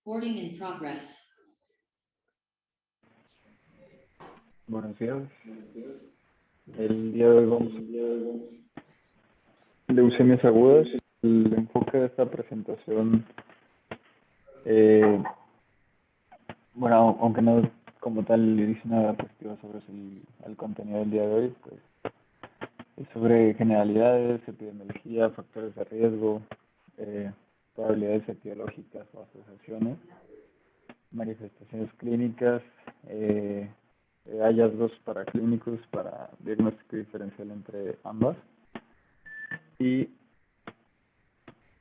Recording in progress. Buenos días. El día de hoy vamos a hablar de leucemias agudas. El enfoque de esta presentación, eh, bueno, aunque no como tal le dice nada positivo sobre el contenido del día de hoy, pues es sobre generalidades, epidemiología, factores de riesgo, eh, probabilidades etiológicas o asociaciones, manifestaciones clínicas, hallazgos paraclínicos para diagnóstico diferencial entre ambas. Y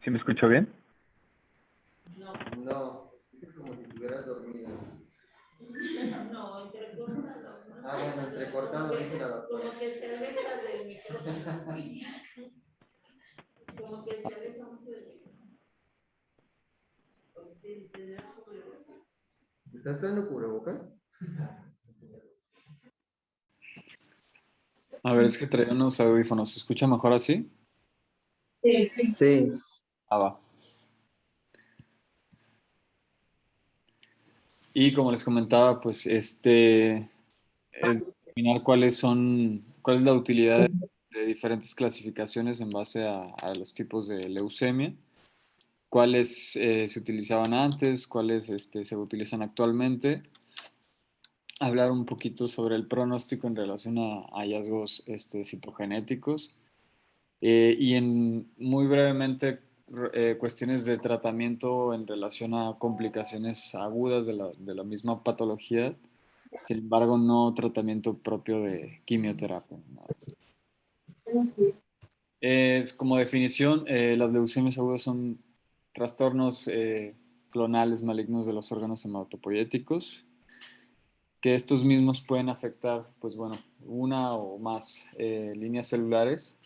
¿sí me escucho bien? No, es como si estuvieras dormido. No, entrecortado. Ah, bueno, entrecortado, dice la doctora. Como que se aleja del micrófono. Como que se aleja mucho del micrófono. ¿Estás usando cubrebocas? A ver, es que traía unos audífonos. ¿Se escucha mejor así? Sí. Ah, va. Y como les comentaba, pues determinar cuál es la utilidad de diferentes clasificaciones en base a los tipos de leucemia, cuáles se utilizaban antes, cuáles se utilizan actualmente, hablar un poquito sobre el pronóstico en relación a hallazgos citogenéticos. Y muy brevemente, cuestiones de tratamiento en relación a complicaciones agudas de la misma patología, sin embargo, no tratamiento propio de quimioterapia. Nada más. Como definición, las leucemias agudas son trastornos clonales malignos de los órganos hematopoyéticos, que estos mismos pueden afectar, pues bueno, una o más líneas celulares.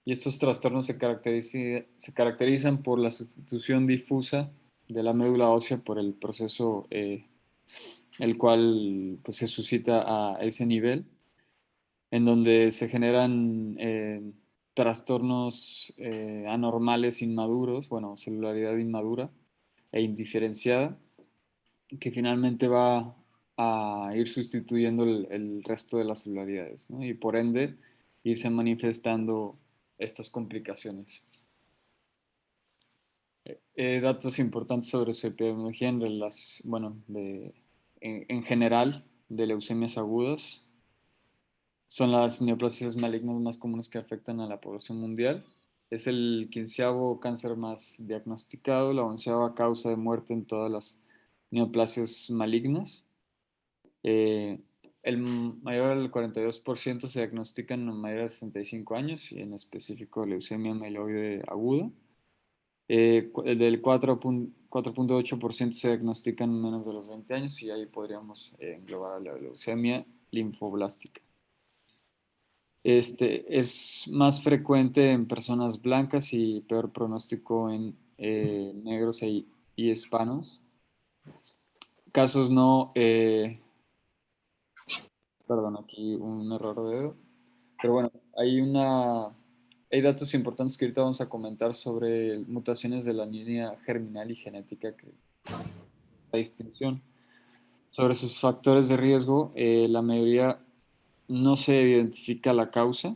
Y estos trastornos se caracterizan por la sustitución difusa de la médula ósea por el proceso el cual pues, se suscita a ese nivel, en donde se generan trastornos anormales inmaduros, bueno, celularidad inmadura e indiferenciada, que finalmente va a ir sustituyendo el resto de las celularidades, ¿no? Y por ende irse manifestando estas complicaciones. Datos importantes sobre su epidemiología en general de leucemias agudas. Son las neoplasias malignas más comunes que afectan a la población mundial. Es el quinceavo cáncer más diagnosticado, la onceava causa de muerte en todas las neoplasias malignas. El mayor del 42% se diagnostican en mayores de 65 años y en específico leucemia mieloide aguda. El del 4.8% se diagnostican en menos de los 20 años y ahí podríamos englobar la leucemia linfoblástica. Es más frecuente en personas blancas y peor pronóstico en negros y hispanos. Casos no, perdón, aquí un error de dedo. Pero bueno, hay datos importantes que ahorita vamos a comentar sobre mutaciones de la línea germinal y genética que la distinción. Sobre sus factores de riesgo, la mayoría no se identifica la causa.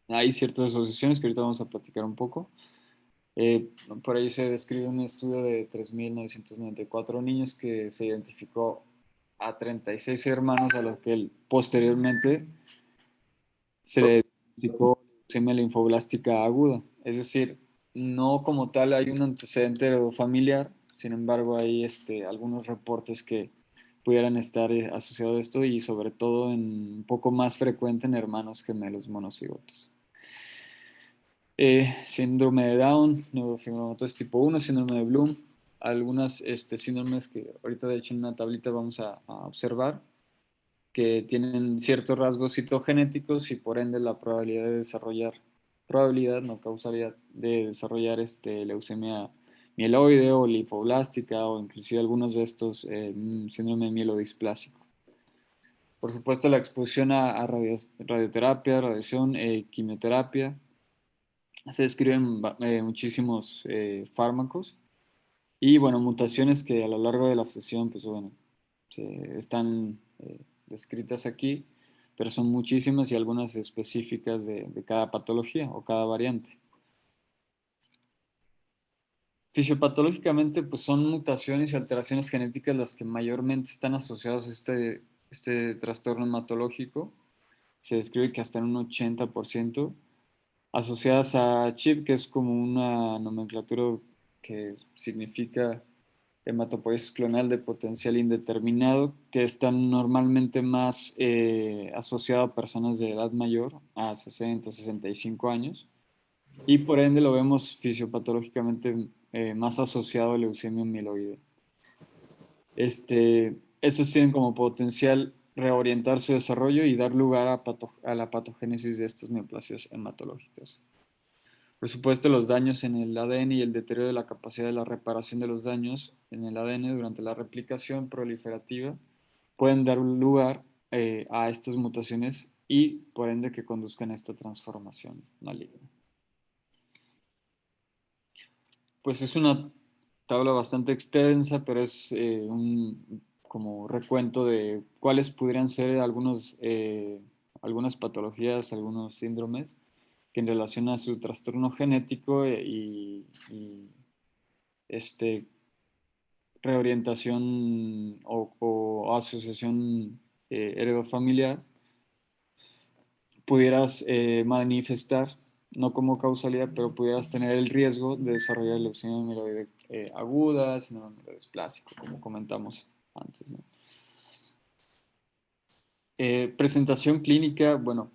Hay ciertas asociaciones que ahorita vamos a platicar un poco. Por ahí se describe un estudio de 3.994 niños que se identificó a 36 hermanos a los que posteriormente se le diagnosticó leucemia linfoblástica aguda. Es decir, no como tal hay un antecedente familiar, sin embargo hay algunos reportes que pudieran estar asociados a esto y sobre todo un poco más frecuente en hermanos gemelos monocigotos. Síndrome de Down, neurofibromatosis tipo 1, síndrome de Bloom, algunas síndromes que ahorita de hecho en una tablita vamos a observar que tienen ciertos rasgos citogenéticos y por ende la probabilidad, no causalidad, de desarrollar leucemia mieloide o linfoblástica o inclusive algunos de estos síndrome mielodisplásico. Por supuesto, la exposición a radioterapia, radiación, quimioterapia. Se describen muchísimos fármacos Y bueno, mutaciones que a lo largo de la sesión, pues bueno, están descritas aquí, pero son muchísimas y algunas específicas de cada patología o cada variante. Fisiopatológicamente, pues son mutaciones y alteraciones genéticas las que mayormente están asociadas a este trastorno hematológico. Se describe que hasta en un 80%, asociadas a CHIP, que es como una nomenclatura que significa hematopoiesis clonal de potencial indeterminado, que están normalmente más asociado a personas de edad mayor, a 60, 65 años, y por ende lo vemos fisiopatológicamente más asociado a leucemia mieloide. Esos tienen como potencial reorientar su desarrollo y dar lugar a la patogénesis de estas neoplasias hematológicas. Por supuesto, los daños en el ADN y el deterioro de la capacidad de la reparación de los daños en el ADN durante la replicación proliferativa pueden dar lugar a estas mutaciones y por ende que conduzcan a esta transformación maligna. Pues es una tabla bastante extensa, pero es un como recuento de cuáles pudieran ser algunas patologías, algunos síndromes que en relación a su trastorno genético y este, reorientación o asociación heredofamiliar pudieras manifestar, no como causalidad, pero pudieras tener el riesgo de desarrollar leucemia mieloide aguda, síndrome mielodysplásico, como comentamos antes, ¿no? Presentación clínica, bueno,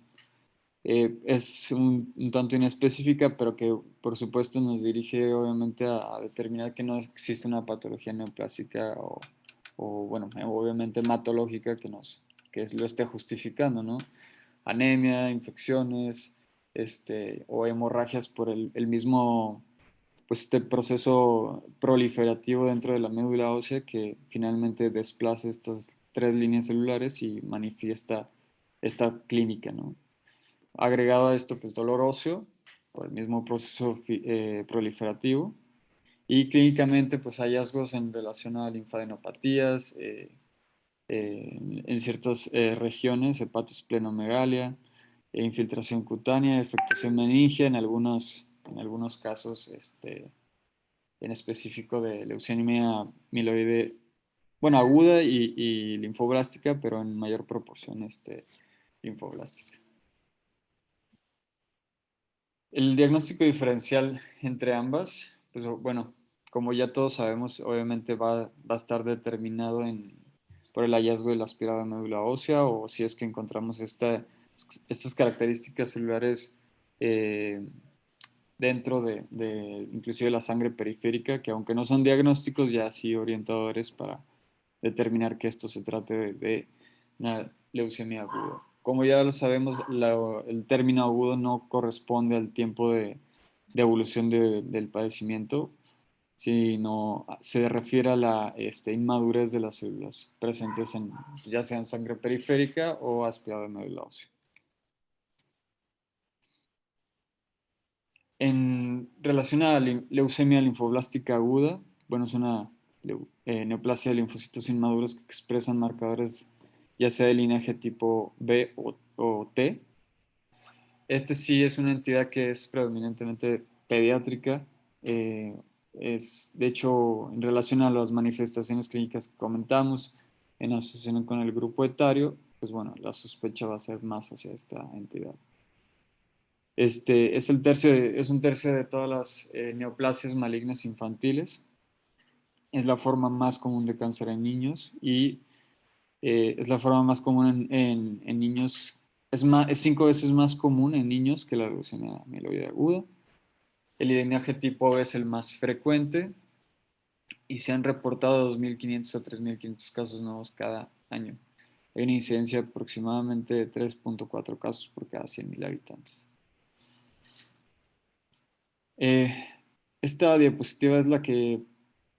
es un tanto inespecífica, pero que por supuesto nos dirige obviamente a determinar que no existe una patología neoplásica bueno, obviamente hematológica que lo esté justificando, ¿no? Anemia, infecciones, o hemorragias por el mismo, pues este proceso proliferativo dentro de la médula ósea que finalmente desplaza estas tres líneas celulares y manifiesta esta clínica, ¿no? Agregado a esto, pues dolor óseo por el mismo proceso proliferativo y clínicamente, pues hallazgos en relación a linfadenopatías, en ciertas regiones, hepatosplenomegalia, infiltración cutánea, afectación meningia, en algunos casos, en específico de leucemia mieloide, bueno, aguda y linfoblástica, pero en mayor proporción linfoblástica. El diagnóstico diferencial entre ambas, pues bueno, como ya todos sabemos, obviamente va a estar determinado por el hallazgo de la aspirada médula ósea o si es que encontramos estas características celulares eh, dentro de inclusive la sangre periférica, que aunque no son diagnósticos, ya sí orientadores para determinar que esto se trate de una leucemia aguda. Como ya lo sabemos, el término agudo no corresponde al tiempo de evolución del padecimiento, sino se refiere a la inmadurez de las células presentes ya sea en sangre periférica o aspirada de médula ósea. En relación a la leucemia linfoblástica aguda, bueno, es una neoplasia de linfocitos inmaduros que expresan marcadores ya sea de linaje tipo B o T. Sí es una entidad que es predominantemente pediátrica. De hecho, en relación a las manifestaciones clínicas que comentamos, en asociación con el grupo etario, pues bueno, la sospecha va a ser más hacia esta entidad. Es un tercio de todas las neoplasias malignas infantiles. Es la forma más común de cáncer en niños y es la forma más común en niños. Es 5 veces más común en niños que la leucemia mieloide aguda. El linaje tipo B es el más frecuente y se han reportado 2.500 a 3.500 casos nuevos cada año. Hay una incidencia de aproximadamente 3.4 casos por cada 100.000 habitantes. Eh, Esta diapositiva es la que,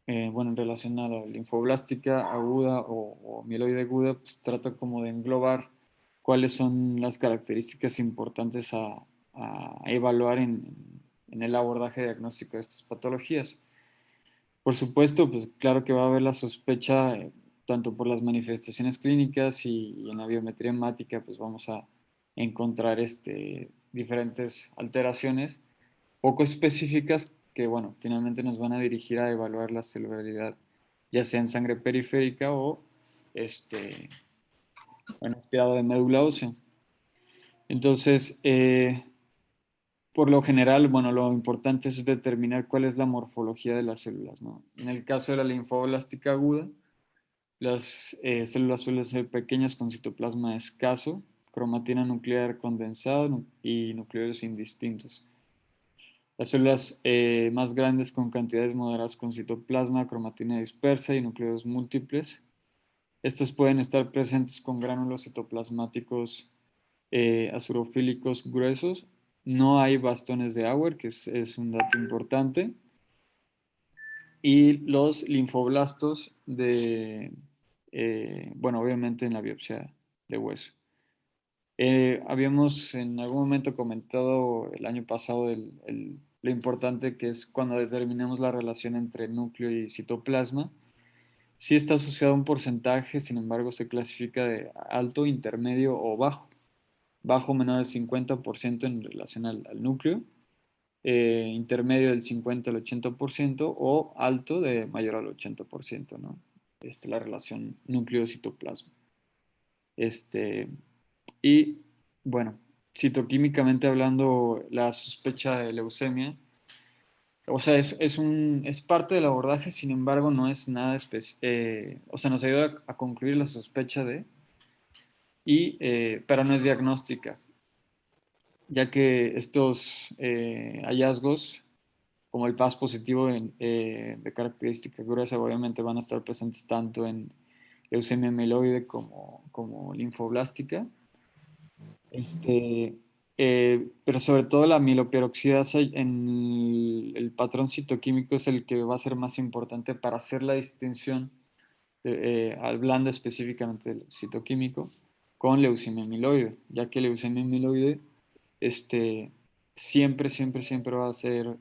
bueno, en relación a la linfoblástica aguda o mieloide aguda, pues trata como de englobar cuáles son las características importantes a evaluar en el abordaje diagnóstico de estas patologías. Por supuesto, pues claro que va a haber la sospecha, tanto por las manifestaciones clínicas y en la biometría hemática, pues vamos a encontrar diferentes alteraciones poco específicas que, bueno, finalmente nos van a dirigir a evaluar la celularidad, ya sea en sangre periférica o en aspirado de médula ósea. Entonces, por lo general, bueno, lo importante es determinar cuál es la morfología de las células, ¿no? En el caso de la linfoblástica aguda, las células suelen ser pequeñas con citoplasma escaso, cromatina nuclear condensada y nucleoides indistintos. Las células más grandes con cantidades moderadas con citoplasma, cromatina dispersa y núcleos múltiples. Estas pueden estar presentes con gránulos citoplasmáticos azurofílicos gruesos. No hay bastones de Auer, que es un dato importante. Y los linfoblastos bueno, obviamente en la biopsia de hueso. Habíamos en algún momento comentado el año pasado lo importante que es cuando determinamos la relación entre núcleo y citoplasma. Sí está asociado a un porcentaje, sin embargo se clasifica de alto, intermedio o bajo. Bajo menor del 50% en relación al núcleo, intermedio del 50 al 80% o alto de mayor al 80%, ¿no? La relación núcleo-citoplasma. Y bueno, citoquímicamente hablando, la sospecha de leucemia, o sea, es parte del abordaje, sin embargo, no es nada o sea, nos ayuda a concluir la sospecha pero no es diagnóstica, ya que estos hallazgos, como el PAS positivo de característica gruesa, obviamente van a estar presentes tanto en leucemia mieloide como linfoblástica. Pero sobre todo la mieloperoxidasa en el patrón citoquímico es el que va a ser más importante para hacer la distinción, hablando específicamente del citoquímico, con leucemia mieloide, ya que leucemia mieloide siempre, siempre, siempre va a ser,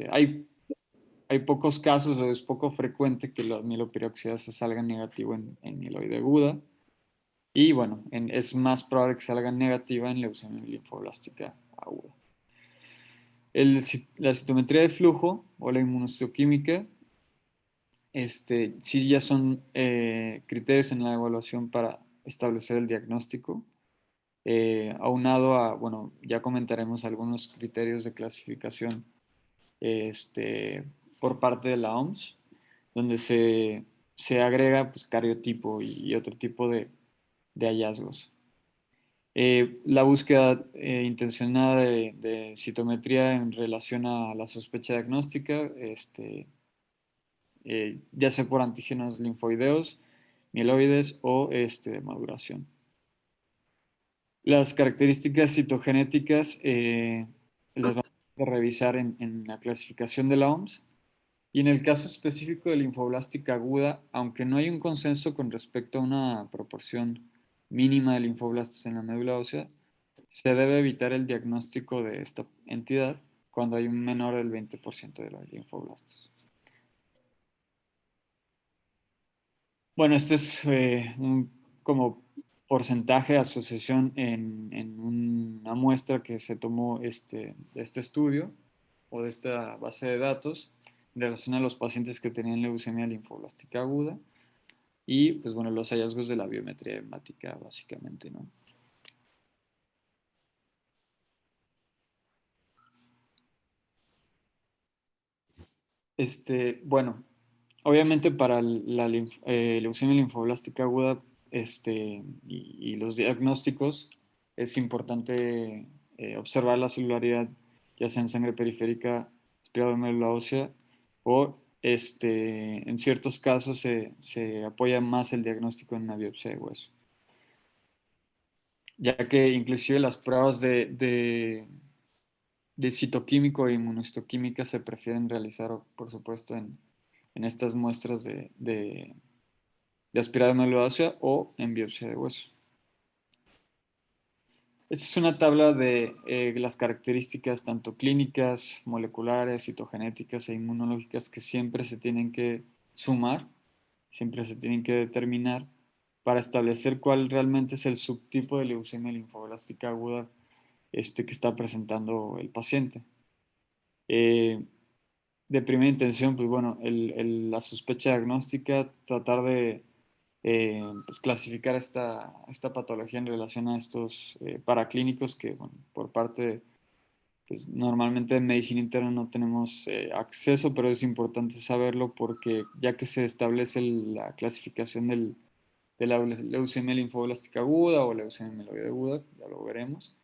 hay pocos casos o es poco frecuente que la mieloperoxidasa salga negativo en mieloide aguda. Y bueno, es más probable que salga negativa en leucemia linfoblástica aguda. La citometría de flujo o la inmunohistoquímica, sí ya son criterios en la evaluación para establecer el diagnóstico. Aunado a, bueno, ya comentaremos algunos criterios de clasificación por parte de la OMS, donde se agrega pues, cariotipo y otro tipo de hallazgos. La búsqueda intencionada de citometría en relación a la sospecha diagnóstica, ya sea por antígenos linfoideos, mieloides o de maduración. Las características citogenéticas las vamos a revisar en la clasificación de la OMS. Y en el caso específico de linfoblástica aguda, aunque no hay un consenso con respecto a una proporción mínima de linfoblastos en la médula ósea, se debe evitar el diagnóstico de esta entidad cuando hay un menor del 20% de los linfoblastos. Bueno, este es un como porcentaje de asociación en una muestra que se tomó de este estudio o de esta base de datos en relación a los pacientes que tenían leucemia linfoblástica aguda y, pues bueno, los hallazgos de la biometría hemática, básicamente, ¿no? Bueno, obviamente para leucemia linfoblástica aguda y los diagnósticos es importante observar la celularidad, ya sea en sangre periférica, aspirado de médula ósea, o en ciertos casos se apoya más el diagnóstico en una biopsia de hueso, ya que inclusive las pruebas de citoquímico e inmunohistoquímica se prefieren realizar, por supuesto, en estas muestras de aspirado de médula ósea o en biopsia de hueso. Esta es una tabla de las características tanto clínicas, moleculares, citogenéticas e inmunológicas que siempre se tienen que sumar, siempre se tienen que determinar para establecer cuál realmente es el subtipo de leucemia linfoblástica aguda que está presentando el paciente. Eh, de primera intención, pues bueno, la sospecha diagnóstica, tratar de pues clasificar esta patología en relación a estos paraclínicos que, bueno, por parte, pues normalmente en medicina interna no tenemos acceso, pero es importante saberlo porque ya que se establece la clasificación de la leucemia linfoblástica aguda o leucemia mieloide aguda, ya lo veremos,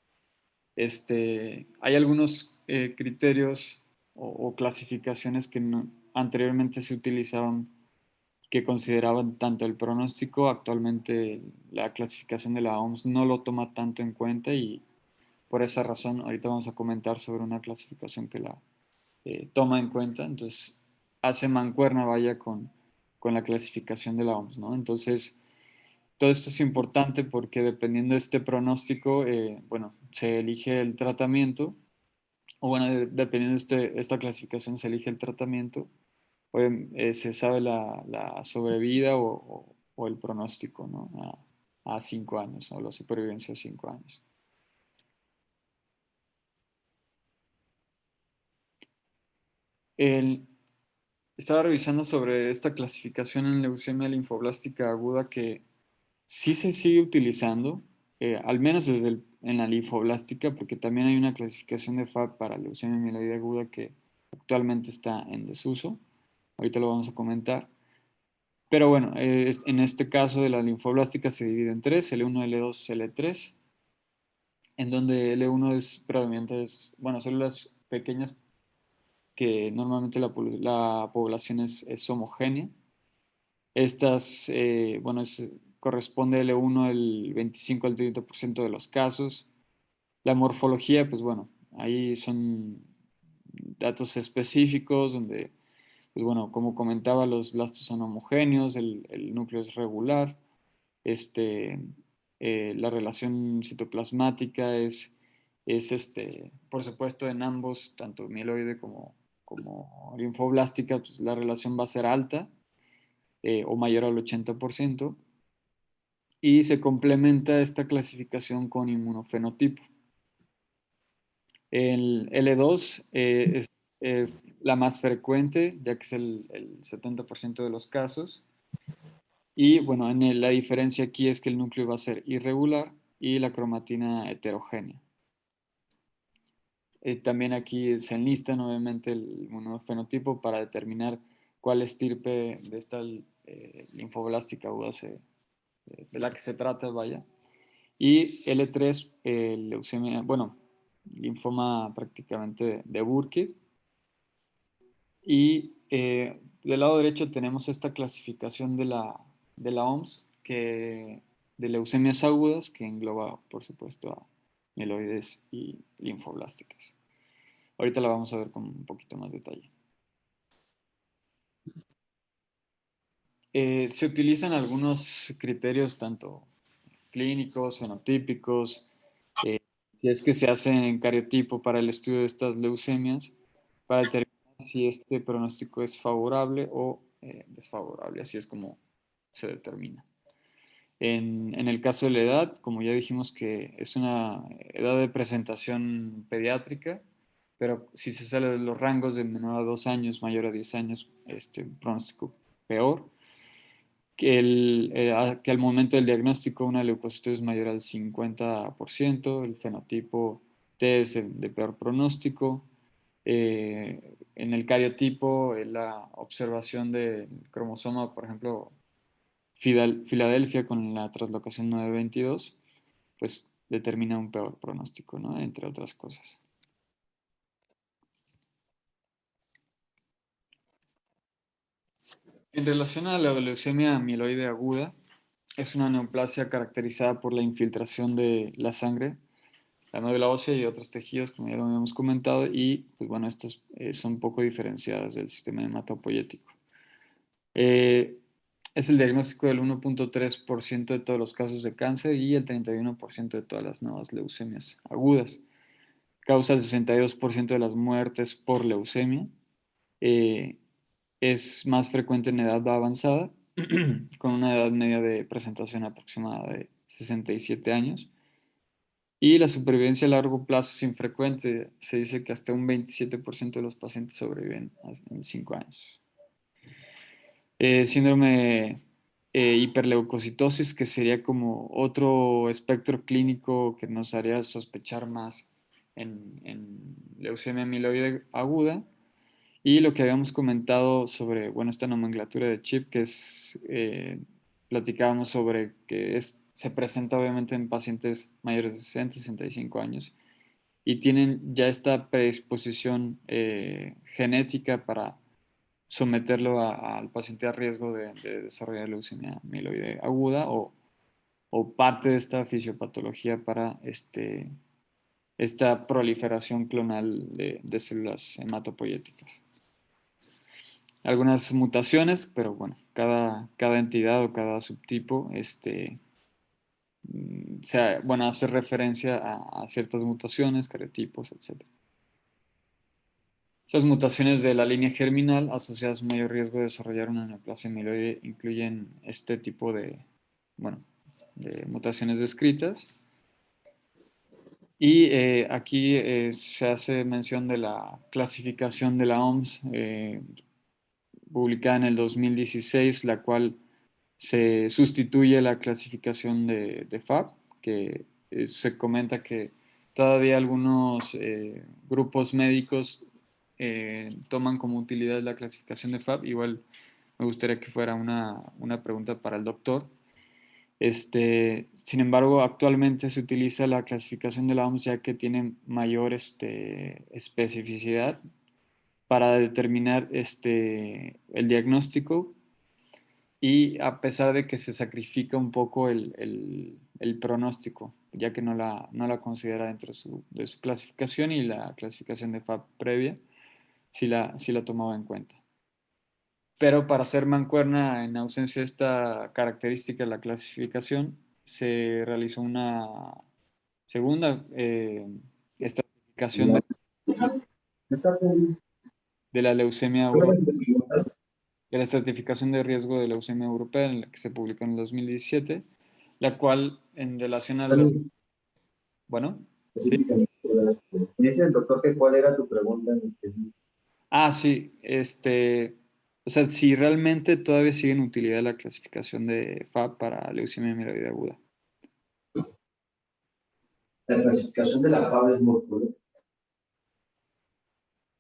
hay algunos criterios o clasificaciones que anteriormente se utilizaban que consideraban tanto el pronóstico, actualmente la clasificación de la OMS no lo toma tanto en cuenta y por esa razón ahorita vamos a comentar sobre una clasificación que la toma en cuenta, entonces hace mancuerna vaya con la clasificación de la OMS, ¿no? Entonces, todo esto es importante porque dependiendo de este pronóstico, bueno, se elige el tratamiento, o bueno, dependiendo de esta clasificación se elige el tratamiento, o se sabe la sobrevida o el pronóstico, ¿no? A 5 años, o la supervivencia a 5 años. El, Estaba revisando sobre esta clasificación en leucemia linfoblástica aguda que sí se sigue utilizando, al menos en la linfoblástica, porque también hay una clasificación de FAB para leucemia mieloide aguda que actualmente está en desuso. Ahorita lo vamos a comentar. Pero bueno, en este caso de la linfoblástica se divide en tres, L1, L2, L3, en donde L1 es predominante, bueno, células pequeñas que normalmente la población es homogénea. Estas, bueno, corresponde L1 el 25 al 30% de los casos. La morfología, pues bueno, ahí son datos específicos donde, pues bueno, como comentaba, los blastos son homogéneos, el núcleo es regular, este, la relación citoplasmática por supuesto, en ambos, tanto mieloide como linfoblástica, pues la relación va a ser alta o mayor al 80%, y se complementa esta clasificación con inmunofenotipo. El L2 es eh, la más frecuente, ya que es el 70% de los casos. Y bueno, la diferencia aquí es que el núcleo va a ser irregular y la cromatina heterogénea. También aquí se enlista nuevamente el inmunofenotipo para determinar cuál estirpe de esta linfoblástica aguda de la que se trata, vaya. Y L3, leucemia, bueno, linfoma prácticamente de Burkitt. Y del lado derecho tenemos esta clasificación de la OMS de leucemias agudas que engloba, por supuesto, a mieloides y linfoblásticas. Ahorita la vamos a ver con un poquito más detalle. Se utilizan algunos criterios tanto clínicos, fenotípicos, si es que se hace en cariotipo para el estudio de estas leucemias, para determinar si este pronóstico es favorable o desfavorable, así es como se determina. En el caso de la edad, como ya dijimos que es una edad de presentación pediátrica, pero si se sale de los rangos de menor a 2 años, mayor a 10 años, pronóstico peor, que al momento del diagnóstico una leucocitosis mayor al 50%, el fenotipo T es el de peor pronóstico. En el cariotipo, la observación del cromosoma, por ejemplo, Filadelfia con la translocación 922, pues determina un peor pronóstico, ¿no? Entre otras cosas. En relación a la leucemia mieloide aguda, es una neoplasia caracterizada por la infiltración de la sangre, la médula ósea y otros tejidos, como ya lo habíamos comentado, y pues bueno, estas son poco diferenciadas del sistema hematopoyético. Eh, es el diagnóstico del 1.3% de todos los casos de cáncer y el 31% de todas las nuevas leucemias agudas. Causa el 62% de las muertes por leucemia. Es más frecuente en edad avanzada, con una edad media de presentación aproximada de 67 años. Y la supervivencia a largo plazo es infrecuente. Se dice que hasta un 27% de los pacientes sobreviven en 5 años. Síndrome hiperleucocitosis, que sería como otro espectro clínico que nos haría sospechar más en leucemia amiloide aguda. Y lo que habíamos comentado sobre, bueno, esta nomenclatura de chip, que es, platicábamos sobre que se presenta obviamente en pacientes mayores de 60, 65 años y tienen ya esta predisposición genética para someterlo al paciente a riesgo de desarrollar leucemia amiloide aguda o parte de esta fisiopatología para esta proliferación clonal de células hematopoyéticas. Algunas mutaciones, pero bueno, cada entidad o cada subtipo bueno, hace referencia a ciertas mutaciones, carotipos, etc. Las mutaciones de la línea germinal asociadas a un mayor riesgo de desarrollar una neoplasia amiloide incluyen este tipo bueno, de mutaciones descritas. Y aquí se hace mención de la clasificación de la OMS, publicada en el 2016, la cual se sustituye la clasificación de FAB, que se comenta que todavía algunos grupos médicos toman como utilidad la clasificación de FAB. Igual me gustaría que fuera una pregunta para el doctor. Sin embargo, actualmente se utiliza la clasificación de la OMS ya que tiene mayor especificidad para determinar el diagnóstico, y a pesar de que se sacrifica un poco el pronóstico, ya que no la considera dentro de su clasificación, y la clasificación de FAB previa sí la tomaba en cuenta. Pero para hacer mancuerna, en ausencia de esta característica de la clasificación, se realizó una segunda estratificación de la leucemia de la estratificación de riesgo de leucemia europea, en la que se publicó en el 2017, la cual en relación a los... Bueno, ¿sí? Dice el doctor que cuál era tu pregunta en específico. Ah, sí, o sea, si realmente todavía sigue en utilidad la clasificación de FAB para leucemia amiloide aguda. La clasificación de la FAB es morfológica.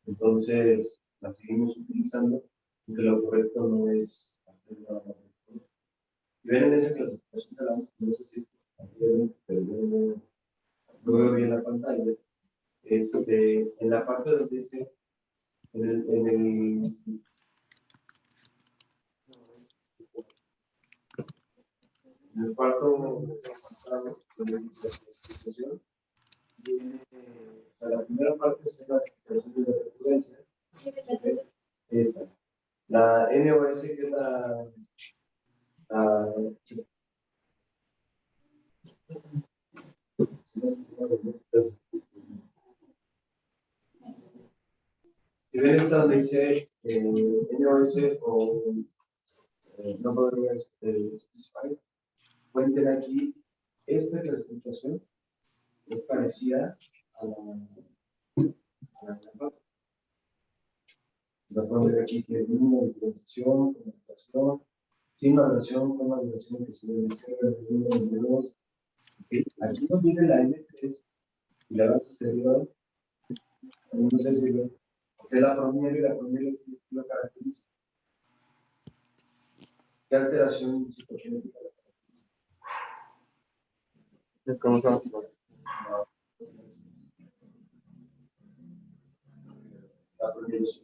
Entonces, la seguimos utilizando, porque lo correcto no es hacer nada más. Si ven en esa clasificación de la, no sé si no veo bien la pantalla, en la parte donde dice, en el cuarto, donde dice la clasificación, viene, o sea, la primera parte es la clasificación de recurrencia. Esa. La NOS, que es la si ven esta donde dice NOS o no podría especificar, cuenten aquí, esta clasificación es parecida a la la pueden ver aquí, que es una diferenciación, comunicación, sin maduración, con maduración que se debe hacer en el 1, en el 2. Aquí nos viene la M3 y la base exterior, no sé si ven, es la promesa y la promesa lo caracteriza. ¿Qué alteración psicogenética la caracteriza? ¿Cómo se llama? La promesa.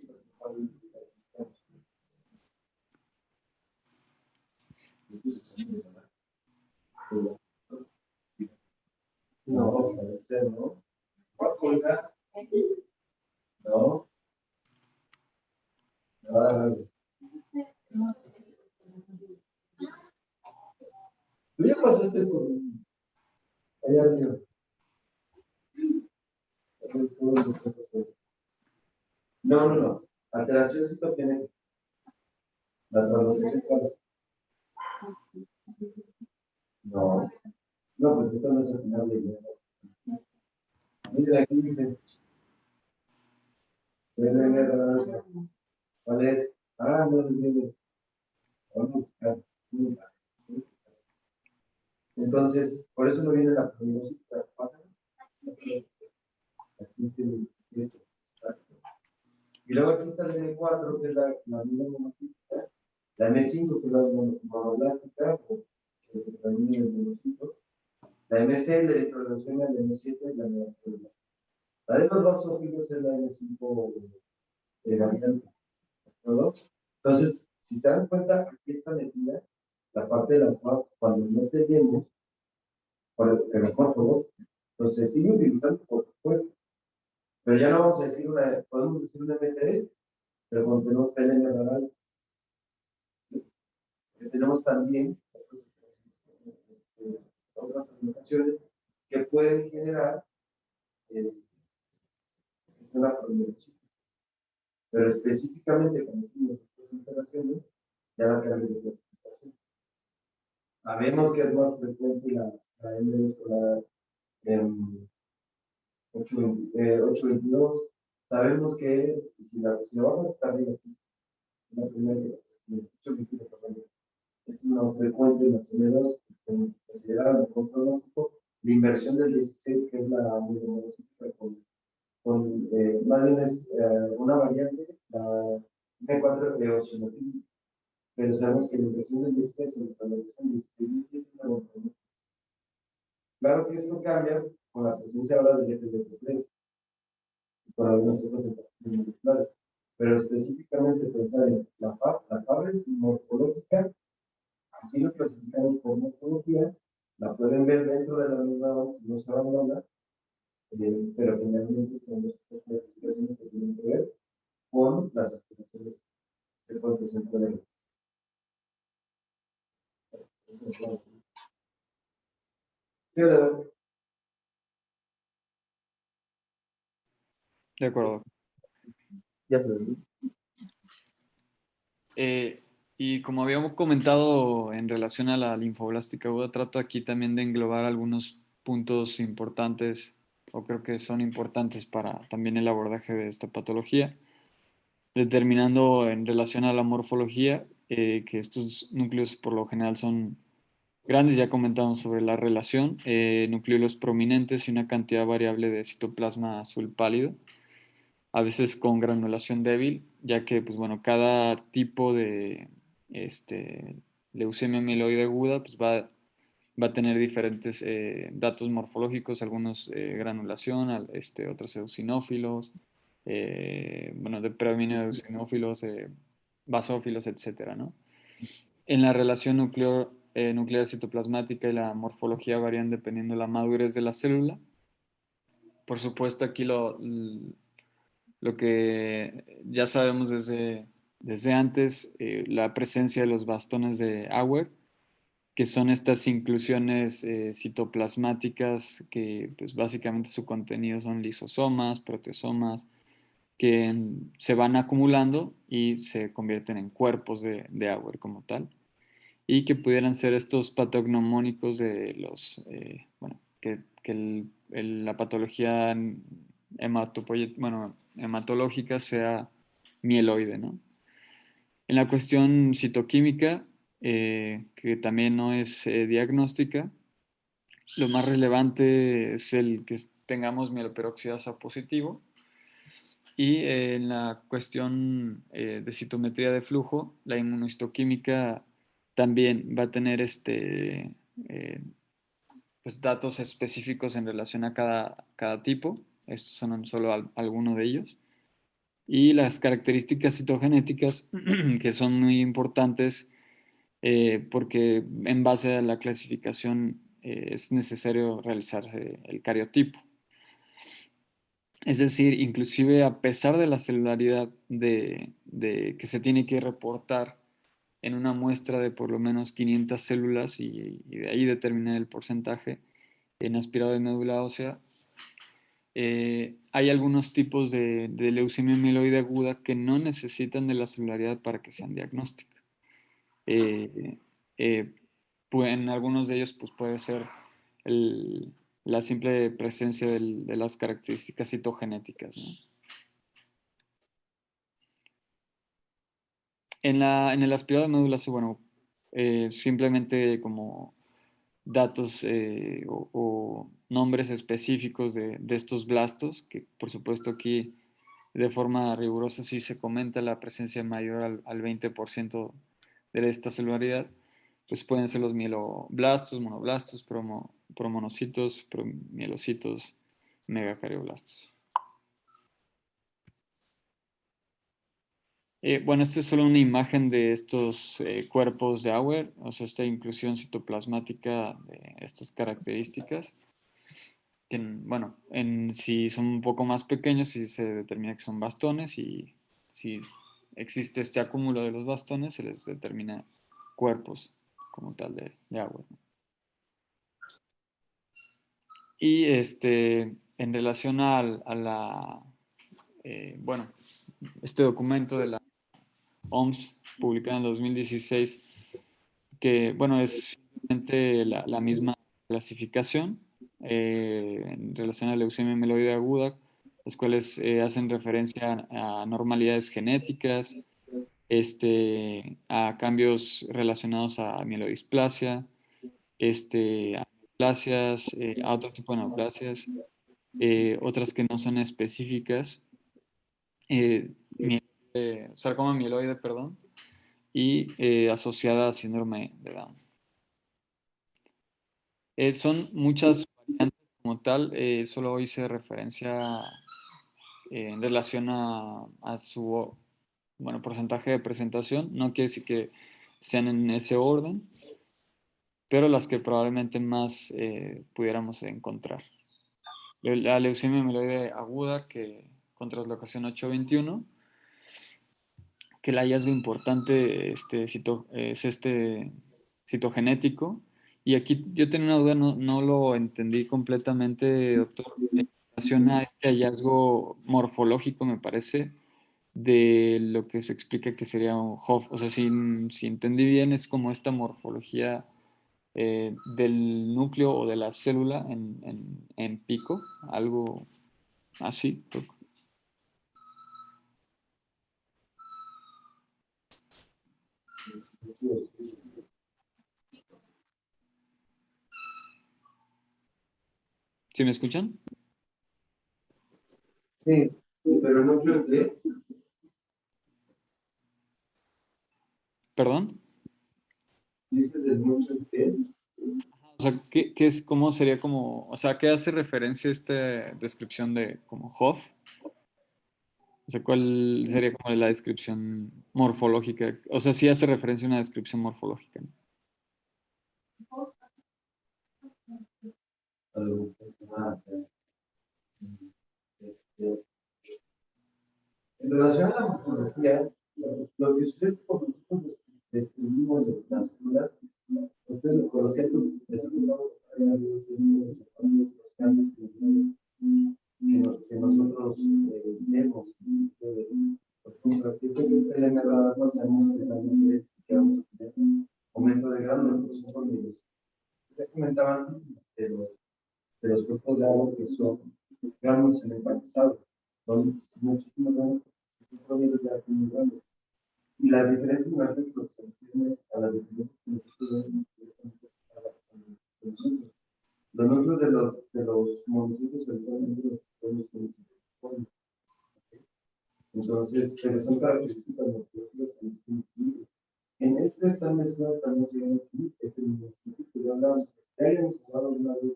No, no. ¿Vas a colgar? No. pasaste por allá arriba. No. Alteración citogenética. La traducción cuál. No. No, pues esto no es al final de idea. Miren, aquí dice. ¿Cuál es? Ah, no, viene. Vamos a buscar. Entonces, por eso no viene la prognóstica. Aquí se dice. Y luego aquí está la M4, que es la misma monocítica. La M5, que es la monoblástica, o la línea del monocito. La MC, el de electroleucemia, la M7 y la neoplasia. La de los basófilos es la M5 variante. ¿No? Entonces, si se dan cuenta, aquí está metida la parte de las FAPs cuando no tenemos, pero morfólogos, entonces sigue utilizando por supuesto. Pero ya no vamos a decir podemos decir una M3, pero cuando tenemos PLM radial, que tenemos también otras aplicaciones que pueden generar una progresión. Pero específicamente cuando tienes estas alteraciones, ya la cambia de clasificación. Sabemos que es más frecuente la M escolar 822. Sabemos que si la vamos a estar arriba, la primera 822, perdón, es más frecuente en las M2, considerar mejor pronóstico. La inversión del 16, que es la monocíclica más bien es una variante, la M4 de oceanofílica, pero sabemos que la inversión del 16 sobre la inversión del 16 es una montaña. Claro que esto cambia con la presencia ahora del FDP3 y con algunas otras interacciones moleculares, pero específicamente pensar en la FAB es morfológica, así lo clasificamos por morfología, la pueden ver dentro de la misma, no se abandona, pero finalmente son estas clasificaciones que tienen que ver con las aplicaciones que se pueden presentar en el. De acuerdo. Ya se lo di. Y como habíamos comentado en relación a la linfoblástica aguda, trato aquí también de englobar algunos puntos importantes, o creo que son importantes para también el abordaje de esta patología, determinando en relación a la morfología, que estos núcleos por lo general son grandes, ya comentamos sobre la relación, núcleos prominentes y una cantidad variable de citoplasma azul pálido, a veces con granulación débil, ya que, pues bueno, cada tipo de leucemia mieloide aguda pues va a tener diferentes datos morfológicos, algunos granulación, otros eosinófilos, bueno, de predominio de eosinófilos, basófilos, etcétera, ¿no? En la relación nuclear citoplasmática y la morfología varían dependiendo de la madurez de la célula. Por supuesto, aquí lo que ya sabemos desde antes, la presencia de los bastones de Auer, que son estas inclusiones citoplasmáticas que pues básicamente su contenido son lisosomas, proteosomas, que se van acumulando y se convierten en cuerpos de Auer como tal, y que pudieran ser estos patognomónicos de los, bueno, la patología hematológica sea mieloide, ¿no? En la cuestión citoquímica, que también no es diagnóstica, lo más relevante es el que tengamos mieloperoxidasa positivo, y en la cuestión de citometría de flujo, la inmunohistoquímica también va a tener pues datos específicos en relación a cada tipo. Estos son solo algunos de ellos. Y las características citogenéticas, que son muy importantes porque en base a la clasificación es necesario realizarse el cariotipo. Es decir, inclusive a pesar de la celularidad de que se tiene que reportar en una muestra de por lo menos 500 células y de ahí determinar el porcentaje en aspirado de médula ósea. Hay algunos tipos de leucemia mieloide aguda que no necesitan de la celularidad para que sean diagnósticos. En algunos de ellos pues, puede ser la simple presencia de las características citogenéticas, ¿no? En el aspirado de médula ósea, bueno, simplemente como datos o nombres específicos de estos blastos, que por supuesto aquí de forma rigurosa sí se comenta la presencia mayor al 20% de esta celularidad, pues pueden ser los mieloblastos, monoblastos, promonocitos, promielocitos, megacardioblastos. Bueno, esta es solo una imagen de estos cuerpos de Auer, o sea, esta inclusión citoplasmática de estas características. Que, bueno, si son un poco más pequeños, si se determina que son bastones y si existe este acúmulo de los bastones, se les determina cuerpos como tal de Auer, ¿no? Y en relación a la, bueno, este documento de la OMS publicado en 2016, que, bueno, es simplemente la misma clasificación en relación a leucemia mieloide aguda, las cuales hacen referencia a anormalidades genéticas, a cambios relacionados a mielodisplasia, a neoplasias, a otro tipo de neoplasias, otras que no son específicas, sarcoma mieloide, perdón, y asociada a síndrome de Down. Son muchas variantes como tal, solo hice referencia en relación a su bueno, porcentaje de presentación, no quiere decir que sean en ese orden, pero las que probablemente más pudiéramos encontrar. La leucemia mieloide aguda, que con translocación 821, que el hallazgo importante es citogenético. Y aquí yo tenía una duda, no lo entendí completamente, doctor. En relación a este hallazgo morfológico, me parece, de lo que se explica que sería un HOF. O sea, si entendí bien, es como esta morfología del núcleo o de la célula en pico, algo así. ¿Sí me escuchan? Sí, sí, pero no creo que. ¿Perdón? Dices del mucho que. O sea, cómo sería como, o sea, ¿qué hace referencia esta descripción de como Hoff? O sea, ¿cuál sería como la descripción morfológica? O sea, sí hace referencia a una descripción morfológica, ¿no? Este, en relación a la morfología, lo que ustedes por nosotros describimos de las células, ustedes lo conocían, que nosotros vemos. Por ejemplo, aquí se ve el MRA, no sabemos realmente que vamos a tener aumento de grado, nosotros somos los. Ustedes comentaban de los grupos de agua que son granos en el pasado, son muchísimos granos, son promedios de agua muy grandes. Y las diferencias más representativas a las diferencias que nosotros vemos los núcleos de los municipios actualmente los municipios. Entonces, pero son características morfológicas que en este están mezcladas también aquí, ya hablamos, ya habíamos hablado una vez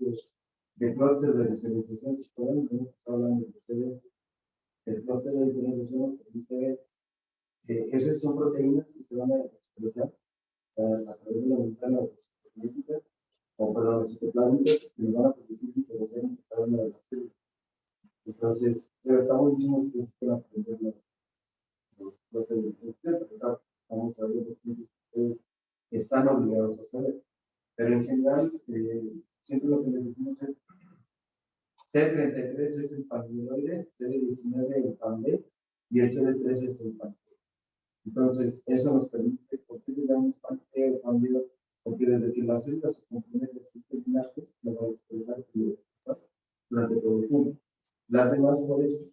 de clúster de diferenciación escolar, hemos estado hablando de el clúster de diferenciación, esas son proteínas que se van a expresar a través de la ventana de las políticas, o perdón, los citoplásmicos, que nos van a producir diferenciación en cada una de las células. Entonces, está buenísimo que para aprender los clústeres de diferenciación, pero claro, vamos a ver los puntos que están obligados a saber. Pero en general, siempre lo que les decimos es, C33 es el panviroide, CD19 el pan B y el CD3 es el pan B. Entonces, eso nos permite, ¿por qué le damos pan B o pan B? Porque desde que las células se componen de estos linajes, lo va a expresar durante todo el tiempo. Las demás por eso,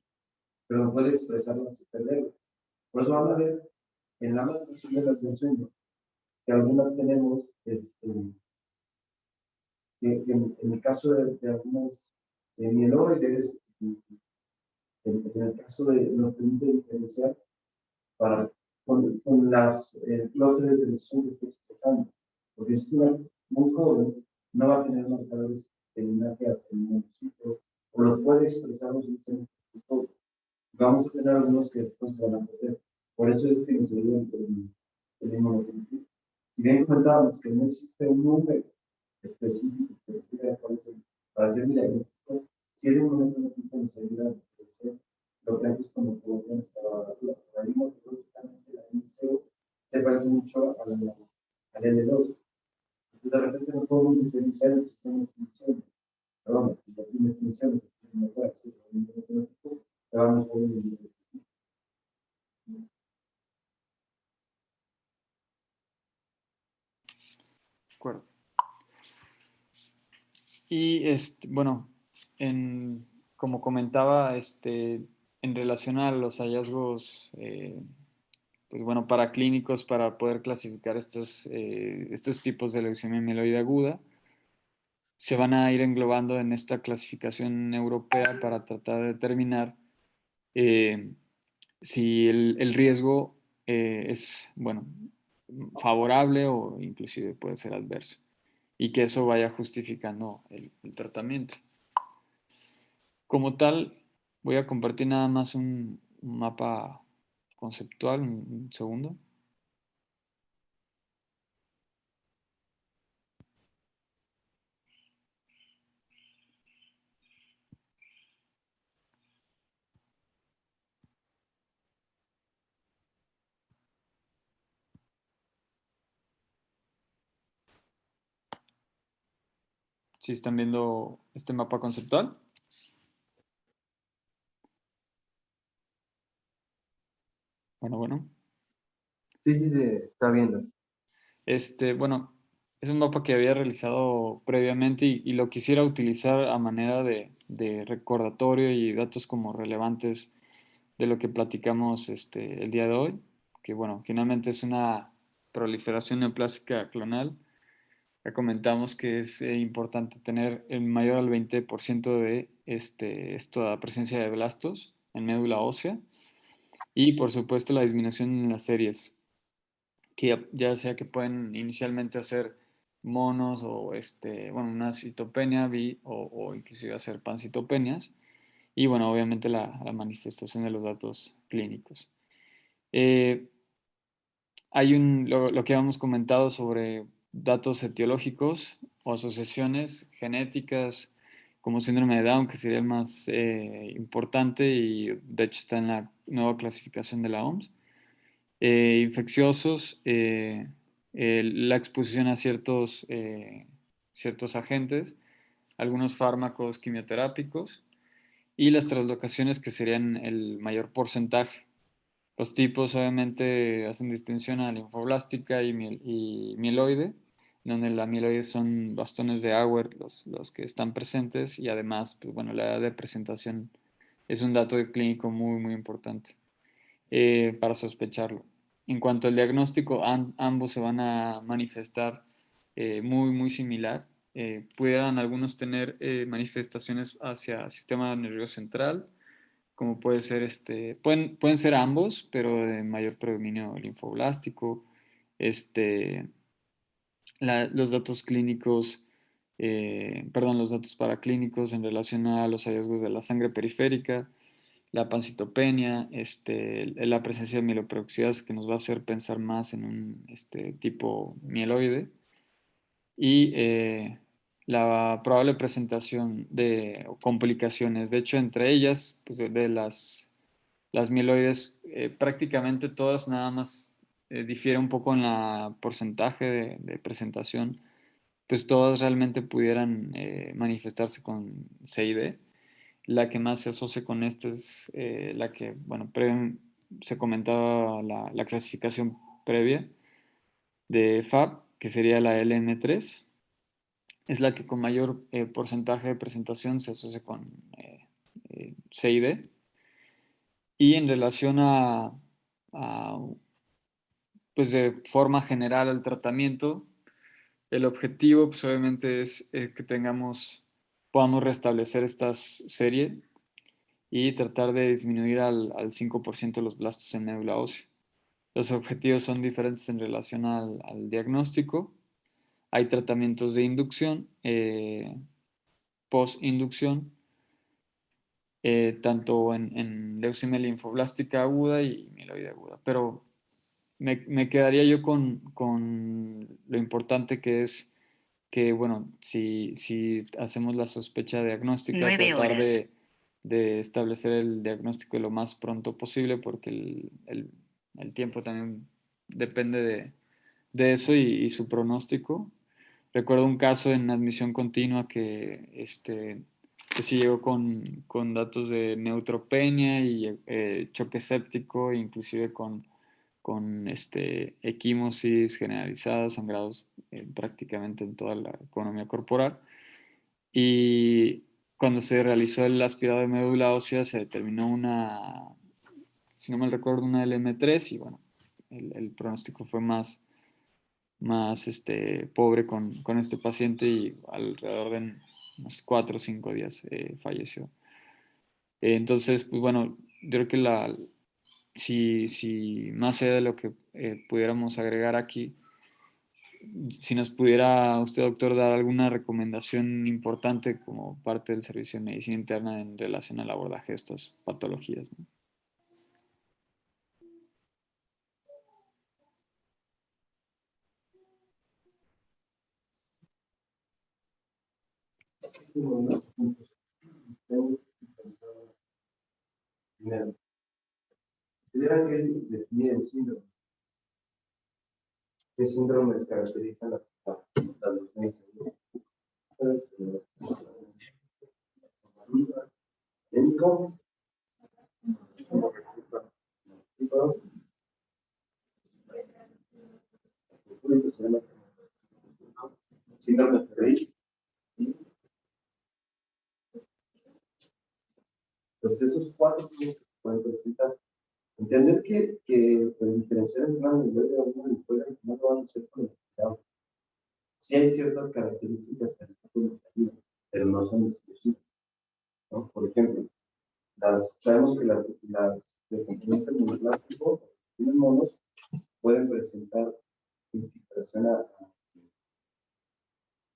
pero no puede expresar la superleve. Por eso van a ver en la matriz de las menciones que algunas tenemos, que en el caso de algunas mieloides, en el caso de nos permite diferenciar para, con las clústeres de televisión que estoy expresando. Porque si una muy joven no va a tener marcadores de linaje hacia el monociclo, o los puede expresar los sistemas de todo. Vamos a tener algunos que después se van a perder. Por eso es que nos ayuda el inmunotipo. Si bien comentábamos que no existe un número específico que requiera para hacer diagnóstico, si el inmunotipo nos ayuda a reconocer lo que antes como podemos para la línea prácticamente la N0 se parece mucho a la N2. Entonces de repente no podemos diferenciar el sistema de extinción. Perdón, la tiene extinción, no puede ser el inmunotipo, te vamos a ver el De acuerdo. Y bueno, como comentaba, en relación a los hallazgos, pues bueno, paraclínicos para poder clasificar estos tipos de leucemia mieloide aguda, se van a ir englobando en esta clasificación europea para tratar de determinar si el riesgo es, bueno, favorable o inclusive puede ser adverso y que eso vaya justificando el tratamiento. Como tal, voy a compartir nada más un mapa conceptual, un segundo. ¿Sí están viendo este mapa conceptual? Bueno. Sí, sí, se está viendo. Bueno, es un mapa que había realizado previamente y lo quisiera utilizar a manera de recordatorio y datos como relevantes de lo que platicamos el día de hoy, que bueno, finalmente es una proliferación neoplásica clonal. Ya comentamos que es importante tener el mayor al 20% de esta presencia de blastos en médula ósea y por supuesto la disminución en las series, que ya sea que pueden inicialmente hacer monos o bueno, una citopenia o inclusive hacer pancitopenias y bueno, obviamente la manifestación de los datos clínicos. Hay lo que habíamos comentado sobre datos etiológicos o asociaciones genéticas como síndrome de Down, que sería el más importante y de hecho está en la nueva clasificación de la OMS. Infecciosos, la exposición a ciertos agentes, algunos fármacos quimioterápicos y las translocaciones que serían el mayor porcentaje. Los tipos obviamente hacen distinción a linfoblástica y mieloide, donde la mieloide son bastones de Auer los que están presentes y además, pues bueno, la edad de presentación es un dato clínico muy, muy importante para sospecharlo. En cuanto al diagnóstico, ambos se van a manifestar muy, muy similar. Pudieran algunos tener manifestaciones hacia el sistema nervioso central, como puede ser pueden ser ambos, pero de mayor predominio linfoblástico. Este, los datos clínicos, perdón, los datos paraclínicos en relación a los hallazgos de la sangre periférica, la pancitopenia, la presencia de mieloperoxidasa que nos va a hacer pensar más en un tipo mieloide y la probable presentación de complicaciones. De hecho, entre ellas, pues, de las mieloides, prácticamente todas nada más difiere un poco en la porcentaje de presentación, pues todas realmente pudieran manifestarse con CID. La que más se asocia con esta es la que, bueno, se comentaba la clasificación previa de FAB, que sería la LM3. Es la que con mayor porcentaje de presentación se asocia con CID. Y en relación a, pues de forma general al tratamiento, el objetivo pues obviamente es que podamos restablecer esta serie y tratar de disminuir al 5% los blastos en médula ósea. Los objetivos son diferentes en relación al diagnóstico. Hay tratamientos de inducción, post-inducción, tanto en leucemia linfoblástica aguda y mieloide aguda. Pero me quedaría yo con lo importante que es que, bueno, si hacemos la sospecha diagnóstica, 9 tratar horas. de establecer el diagnóstico lo más pronto posible, porque el tiempo también depende de eso y su pronóstico. Recuerdo un caso en admisión continua que sí llegó con datos de neutropenia y choque séptico, inclusive con equimosis generalizada, sangrados prácticamente en toda la economía corporal. Y cuando se realizó el aspirado de médula ósea se determinó si no mal recuerdo, una LM3 y bueno, el pronóstico fue más pobre con este paciente y alrededor de unos 4 o 5 días falleció. Entonces, pues bueno, yo creo que si más allá de lo que pudiéramos agregar aquí, si nos pudiera usted, doctor, dar alguna recomendación importante como parte del servicio de medicina interna en relación al abordaje de estas patologías, ¿no? Unos puntos. Primero, ¿consideran que define el síndrome? ¿Qué síndromes caracterizan la leucemia? Médico, síndrome de Febrile. Entonces, esos cuatro se pueden presentar. Entender que el diferencial entre una nivel de una escuela no lo van a hacer con el cuidado. Sí hay ciertas características que están conocidas, pero no son exclusivas, ¿no? Por ejemplo, sabemos que las de componente monoplástico, los monos, pueden presentar infiltración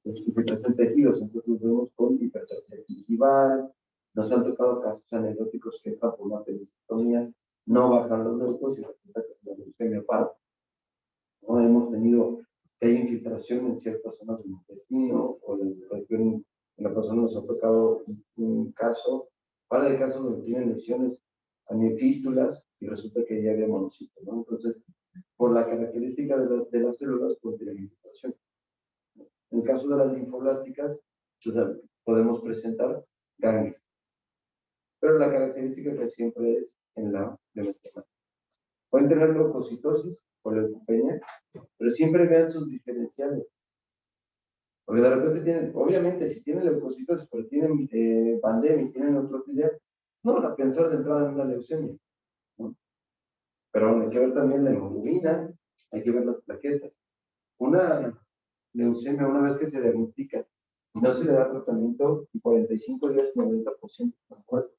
infiltración de tejidos, entonces nos vemos con hipertrofia gingival, nos han tocado casos anecdóticos que entran por una peristomía, no bajan los leucos y resulta que es una leucemia parda. ¿No? Hemos tenido que hay infiltración en ciertas zonas del intestino o en la región, en la persona nos ha tocado un caso, para de casos donde tienen lesiones fístulas y resulta que ya había monocitos, ¿no? Entonces, por la característica de las células, pues tienen infiltración. En el caso de las linfoblásticas, pues, podemos presentar ganglios. Pero la característica que siempre es en la leucemia. Pueden tener leucocitosis o leucopenia, pero siempre vean sus diferenciales. Porque de repente tienen, obviamente, si tienen leucocitosis, pero tienen pandemia y tienen neutrofilia, no van a pensar de entrada en una leucemia, ¿no? Pero hay que ver también la hemoglobina, hay que ver las plaquetas. Una leucemia, una vez que se diagnostica y no se le da tratamiento, en 45 días, 90% está muerto.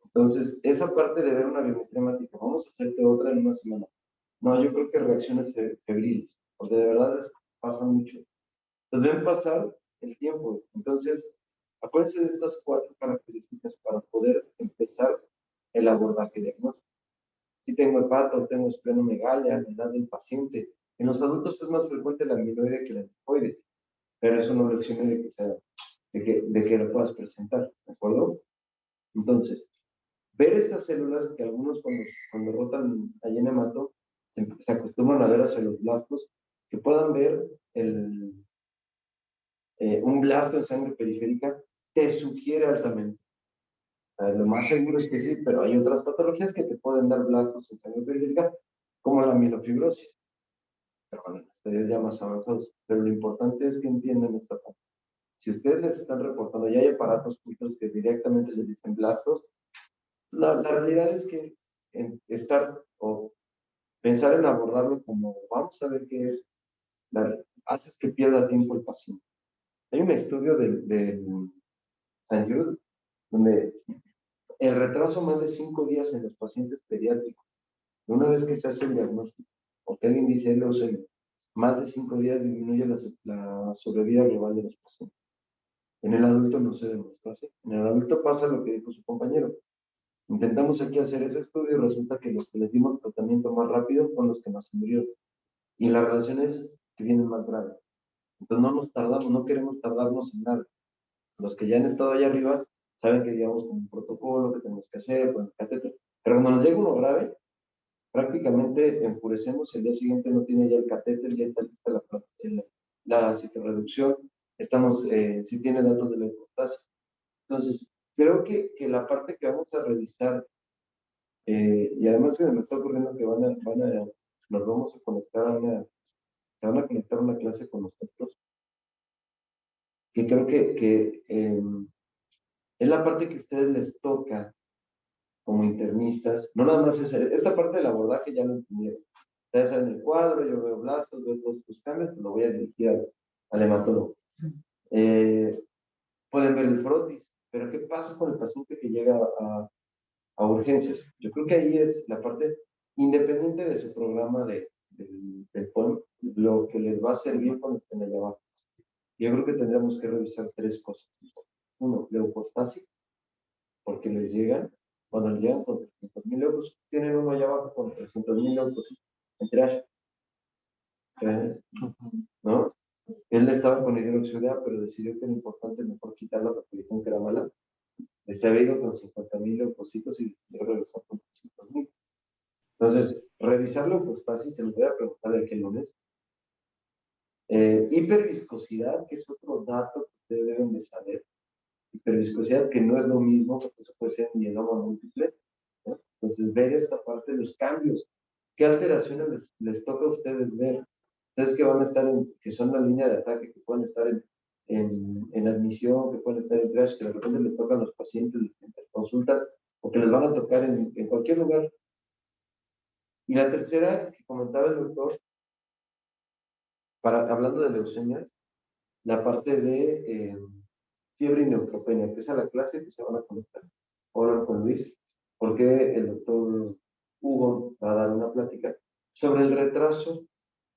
Entonces, esa parte de ver una biometría hemática, vamos a hacerte otra en una semana. No, yo creo que reacciones febriles, porque de verdad pasa mucho. Entonces, deben pasar el tiempo. Entonces, acuérdense de estas cuatro características para poder empezar el abordaje diagnóstico. Si tengo hepato, tengo esplenomegalia, la edad del paciente. En los adultos es más frecuente la amiloide que la linfoide, pero eso no reacciona de que lo puedas presentar, ¿de acuerdo? Entonces, ver estas células que algunos cuando rotan allá en hemato se acostumbran a ver hacia los blastos, que puedan ver un blasto en sangre periférica, te sugiere altamente. Lo más seguro es que sí, pero hay otras patologías que te pueden dar blastos en sangre periférica, como la mielofibrosis, pero bueno, en estadios ya más avanzados. Pero lo importante es que entiendan esta parte. Si ustedes les están reportando, ya hay aparatos públicos que directamente les dicen blastos, la realidad es que estar o pensar en abordarlo como vamos a ver qué es, haces que pierda tiempo el paciente. Hay un estudio de San Jude donde el retraso más de 5 días en los pacientes pediátricos, una vez que se hace el diagnóstico, porque alguien dice leucemia, más de 5 días disminuye la sobrevida global de los pacientes. En el adulto no se demuestra así. En el adulto pasa lo que dijo su compañero. Intentamos aquí hacer ese estudio y resulta que los que les dimos tratamiento más rápido son los que más se murieron. Y las relaciones que vienen más graves. Entonces no nos tardamos, no queremos tardarnos en nada. Los que ya han estado allá arriba saben que digamos con un protocolo que tenemos que hacer, con el catéter. Pero cuando nos llega uno grave, prácticamente enfurecemos, el día siguiente no tiene ya el catéter, ya está lista la citorreducción, estamos, si tiene datos de la hipostasia. Entonces, creo que la parte que vamos a revisar, y además que me está ocurriendo que nos vamos a conectar se van a conectar a una clase con nosotros, que creo que es la parte que a ustedes les toca como internistas, no nada más esta parte del abordaje ya lo entendieron. Ustedes saben el cuadro, yo veo blastos, veo todos estos cambios, pues lo voy a dirigir al hematólogo. Pueden ver el frotis, pero ¿qué pasa con el paciente que llega a urgencias? Yo creo que ahí es la parte, independiente de su programa del POEM, lo que les va a servir cuando estén allá abajo. Yo creo que tendríamos que revisar 3 cosas. Uno, leucostasia, porque les llegan, cuando les llegan con 300,000 euros, tienen uno allá abajo con 300,000 euros en triage, ¿no? Él estaba con hidroxurea, pero decidió que era importante mejor quitarla porque dijeron que era mala. Se había ido con 50,000 leucocitos y decidió regresar con 300,000. Entonces, revisar leucostasis, se lo voy a preguntar el que lunes. Hiperviscosidad, que es otro dato que ustedes deben de saber. Hiperviscosidad, que no es lo mismo, porque eso puede ser mieloma múltiple, ¿no? Entonces, ver esta parte de los cambios. ¿Qué alteraciones les toca a ustedes ver? Ustedes que van a estar que son la línea de ataque, que pueden estar en admisión, que pueden estar en triage, que de repente les tocan a los pacientes, les consultan, o que les van a tocar en cualquier lugar. Y la tercera, que comentaba el doctor, hablando de leucemias, la parte de fiebre y neutropenia, que es a la clase que se van a conectar ahora con Luis, porque el doctor Hugo va a dar una plática sobre el retraso,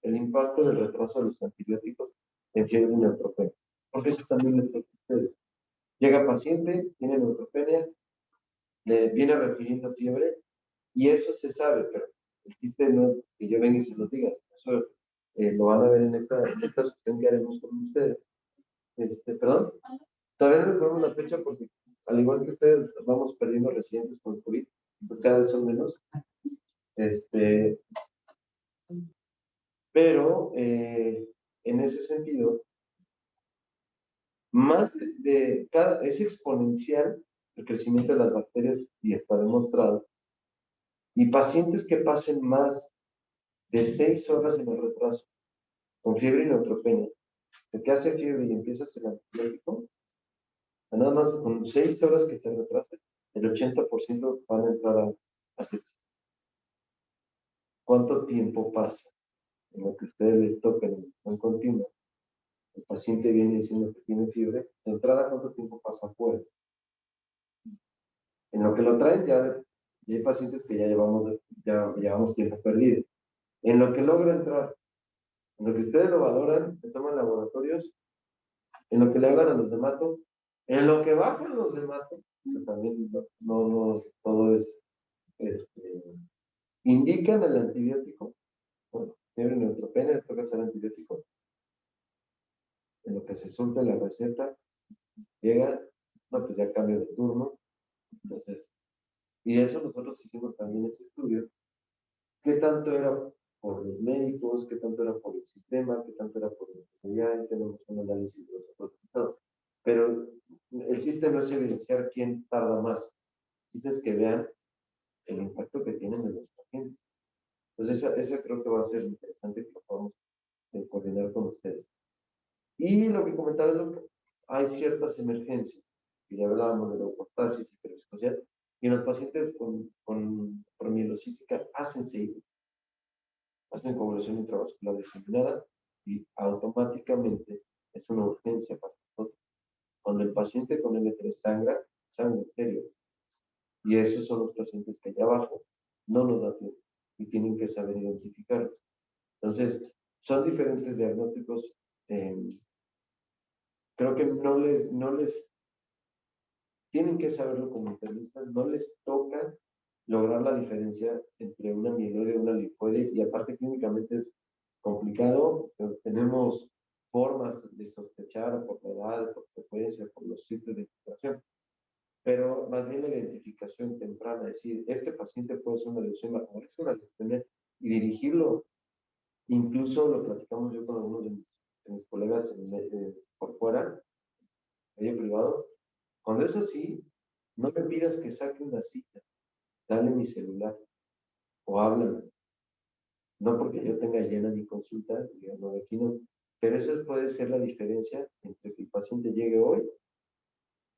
el impacto del retraso de los antibióticos en fiebre y neutropenia, porque eso también les toca a ustedes. Llega paciente, tiene neutropenia, le viene refiriendo fiebre, y eso se sabe, pero el chiste no es que yo venga y se los diga, eso lo van a ver en esta sesión que haremos con ustedes. Perdón, todavía no recuerdo la fecha porque al igual que ustedes vamos perdiendo residentes con el COVID, pues cada vez son menos. Pero en ese sentido, más es exponencial el crecimiento de las bacterias y está demostrado. Y pacientes que pasen más de 6 horas en el retraso, con fiebre y neutropenia, de que hace fiebre y empiezas el antibiótico, nada más con 6 horas que se retrasen, el 80% van a estar a sepsis. ¿Cuánto tiempo pasa en lo que ustedes les toquen en continuo? El paciente viene diciendo que tiene fiebre, de entrada, ¿cuánto tiempo pasa afuera? En lo que lo traen, ya hay pacientes que ya llevamos tiempo perdido. En lo que logra entrar, en lo que ustedes lo valoran, le toman laboratorios, en lo que le hagan a los hematos, en lo que bajan los hematos, que también no todo es, indican el antibiótico, bueno, fiebre neutropenia, le toca hacer antibiótico, en lo que se suelta la receta, llega, no, pues ya cambio de turno, entonces, y eso nosotros hicimos también ese estudio, ¿qué tanto era por los médicos, qué tanto era por el sistema, qué tanto era por el material, tenemos un análisis de los otros resultados. Pero el chiste no es evidenciar quién tarda más, el chiste es que vean el impacto que tienen en los pacientes. Entonces, esa creo que va a ser interesante que lo podamos coordinar con ustedes. Y lo que comentaba es que hay ciertas emergencias, que ya hablábamos de la leucostasis y hiperviscosidad, y en los pacientes con mielocítica hacen coagulación intravascular diseminada y automáticamente es una urgencia para nosotros. Cuando el paciente con L3 sangra en serio. Y esos son los pacientes que allá abajo no nos da tiempo y tienen que saber identificarlos. Entonces, son diferentes diagnósticos. Creo que no les tienen que saberlo como internistas, no les toca lograr la diferencia entre una mieloide y una linfoide, y aparte clínicamente es complicado, pero tenemos formas de sospechar por la edad, por frecuencia, por los sitios de infiltración. Pero más bien la identificación temprana, es decir, este paciente puede ser una leucemia o es una leucemia, y dirigirlo, incluso lo platicamos yo con algunos de mis colegas por fuera, medio privado, cuando es así, no me pidas que saque una cita, dale mi celular o háblame. No porque yo tenga llena mi consulta, digamos, aquí no, pero eso puede ser la diferencia entre que el paciente llegue hoy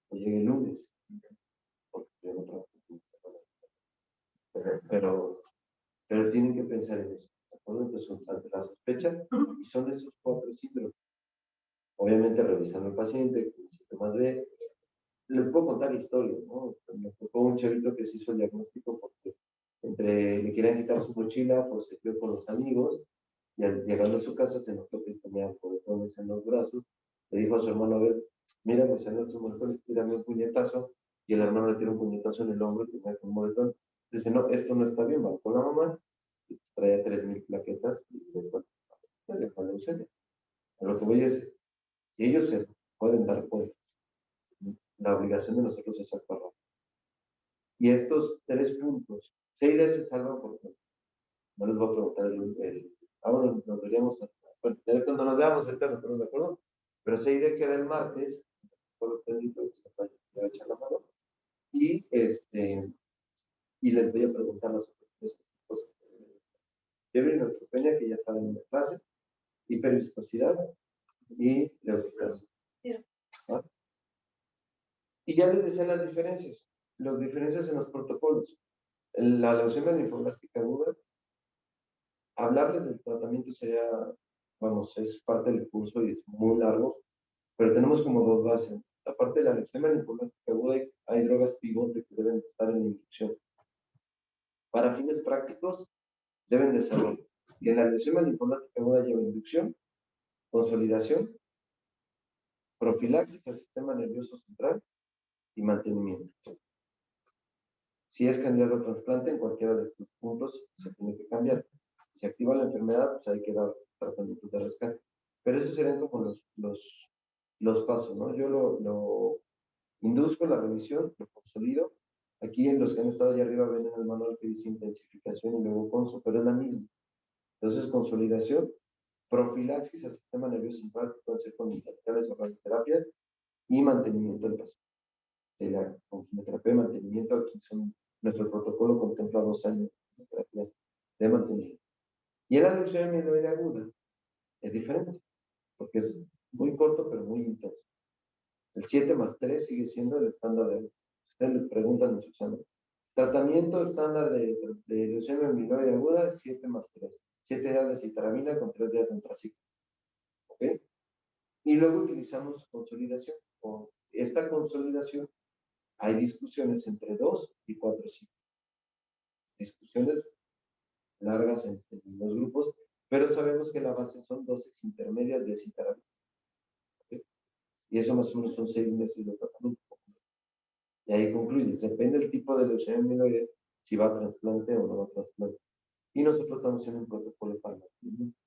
o llegue el lunes, porque yo no trabajo el fin de semana. Pero tienen que pensar en eso, ¿de acuerdo? Entonces, ante la sospecha, y son esos 4 síndromes. Obviamente, revisando al paciente, con síntomas de... Les puedo contar historias, ¿no? Me tocó un chavito que se hizo el diagnóstico porque le querían quitar su mochila, pues se quedó con los amigos, y llegando a su casa se notó que tenía moretones en los brazos. Le dijo a su hermano, a ver, mira, pues en estos moretones, tírame un puñetazo, y el hermano le tiró un puñetazo en el hombro y tenía un moretón. Dice, no, esto no está bien, va con la mamá, y pues traía 3,000 plaquetas, y le dejó leucemia. A lo que voy es, si ellos se pueden dar cuenta, la obligación de nosotros es actuar rápido. Y estos 3 puntos, 6 veces se salvan porque no les voy a preguntar bueno, nos veríamos, bueno, ya cuando nos veamos ahorita nos ponemos de acuerdo, pero esa idea que era el martes, por lo tanto, voy a echar la mano, y les voy a preguntar las otras 3 cosas. Fiebre neutropenia, que ya estaba en la clase, hiperviscosidad y leucoplasia. ¿Ah? Y ya les decía las diferencias en los protocolos. La leucemia linfoblástica aguda, hablarles del tratamiento sería, vamos, es parte del curso y es muy largo, pero tenemos como 2 bases. Aparte de la leucemia linfoblástica aguda, hay drogas pivote que deben estar en la inducción. Para fines prácticos, deben de saber que en la leucemia linfoblástica aguda lleva inducción, consolidación, profilaxis al sistema nervioso central y mantenimiento. Si es candidato a trasplante, en cualquiera de estos puntos se tiene que cambiar. Si se activa la enfermedad, pues hay que dar tratamientos de rescate. Pero esos serían como los pasos, ¿no? Yo lo induzco la revisión, lo consolido. Aquí en los que han estado allá arriba ven en el manual que dice intensificación y luego conso, pero es la misma. Entonces, consolidación, profilaxis al sistema nervioso central, que puede ser con intraepitales o radioterapia, y mantenimiento del paciente. Con quimioterapia de mantenimiento, aquí nuestro protocolo contempla 2 años de terapia de mantenimiento. Y en la leucemia mieloide aguda es diferente, porque es muy corto pero muy intenso. El 7+3 sigue siendo el estándar de... Ustedes les preguntan en su examen. Tratamiento estándar de leucemia mieloide aguda, 7+3. 7 días de citarabina con 3 días de antraciclo. ¿Ok? Y luego utilizamos consolidación. Con esta consolidación hay discusiones entre 2 y 4 ciclos. Discusiones largas en los grupos, pero sabemos que la base son dosis intermedias de citarabina. ¿Okay? Y eso más o menos son 6 meses de tratamiento. Y ahí concluye, depende del tipo de leucemia mieloide, si va a trasplante o no va a trasplante. Y nosotros estamos haciendo un protocolo para mantenimiento.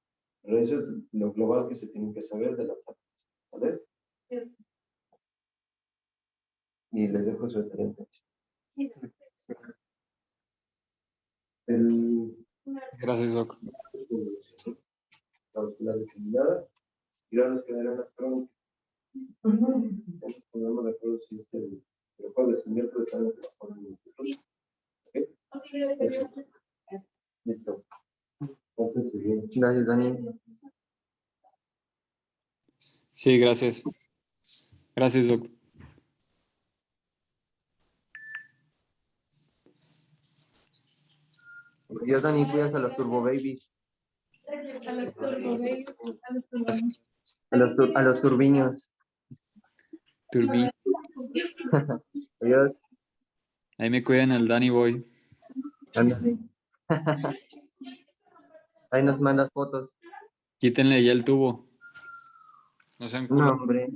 Pero eso es lo global que se tiene que saber de las artes. ¿Vale? Sí. Y les dejo su tarea. Sí. Gracias, Doc. La diseminada, y ahora nos quedarán las crónicas. Nos ponemos de acuerdo si es el jueves, el miércoles, algo que nos ponemos. ¿Ok? Listo. Entonces, bien. Gracias, Dani. Sí, gracias. Gracias, Doc. Adiós, Dani, cuidas a los Turbo Babies. A los turbo babies, a los turbo. A los turbiños. Turbín. Adiós. Ahí me cuidan al Danny Boy. Ándale. Ahí nos mandas fotos. Quítenle ya el tubo. No sean No, culos. hombre.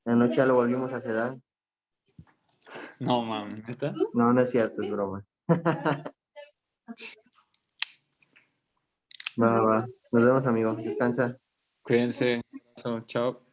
Anoche ya lo volvimos a sedar. No, mames, ¿neta? No, no es cierto, es broma. Va. Nos vemos, amigo. Descansa. Cuídense. Chao.